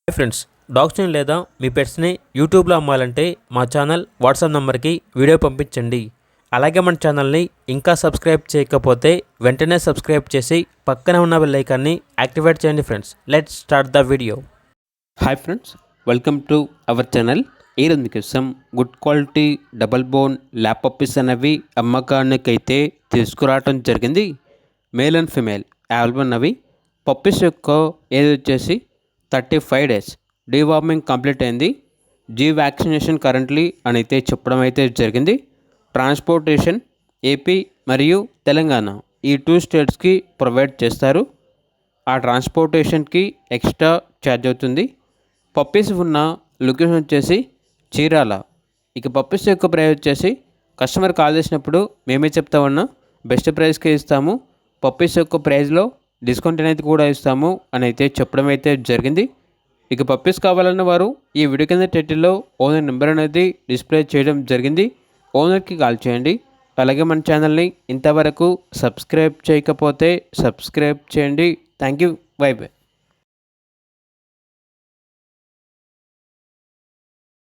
Hi friends, డాగ్స్ని లేదా మీ పెట్స్ని యూట్యూబ్లో అమ్మాలంటే మా ఛానల్ వాట్సాప్ నెంబర్కి వీడియో పంపించండి. అలాగే మన ఛానల్ని ఇంకా సబ్స్క్రైబ్ చేయకపోతే వెంటనే సబ్స్క్రైబ్ చేసి పక్కనే ఉన్న బెల్ ఐకాన్ని యాక్టివేట్ చేయండి. Friends, let's start the video. Hi friends, welcome to our channel. ఈరోజు కోసం good quality double bone lap puppies అనేవి అమ్మకానికైతే తీసుకురావటం జరిగింది. మేల్ అండ్ ఫిమేల్ అవైలబుల్ ఉన్నవి. పప్పీస్ యొక్క ఏజ్ వచ్చేసి 35 days. డీవార్మింగ్ కంప్లీట్ అయింది. వ్యాక్సినేషన్ కరెంట్లీ అని అయితే చెప్పడం అయితే జరిగింది. ట్రాన్స్పోర్టేషన్ ఏపీ మరియు తెలంగాణ ఈ 2 స్టేట్స్కి ప్రొవైడ్ చేస్తారు. ఆ ట్రాన్స్పోర్టేషన్కి ఎక్స్ట్రా ఛార్జ్ అవుతుంది. పప్పీస్ ఉన్న లొకేషన్ వచ్చేసి చీరాల. ఇక పప్పీస్ యొక్క ప్రైస్ వచ్చేసి కస్టమర్ కాల్ చేసినప్పుడు మేమే చెప్తా ఉన్నా బెస్ట్ ప్రైస్కే ఇస్తాము. పప్పీస్ యొక్క ప్రైస్లో డిస్కౌంట్ అనేది కూడా ఇస్తాము అని అయితే చెప్పడం అయితే జరిగింది. ఇక పప్పీస్ కావాలన్న వారు ఈ వీడియో కింద టైటిల్లో ఓనర్ నెంబర్ అనేది డిస్ప్లే చేయడం జరిగింది. ఓనర్కి కాల్ చేయండి. అలాగే మన ఛానల్ని ఇంతవరకు సబ్స్క్రైబ్ చేయకపోతే సబ్స్క్రైబ్ చేయండి. Thank you. By by.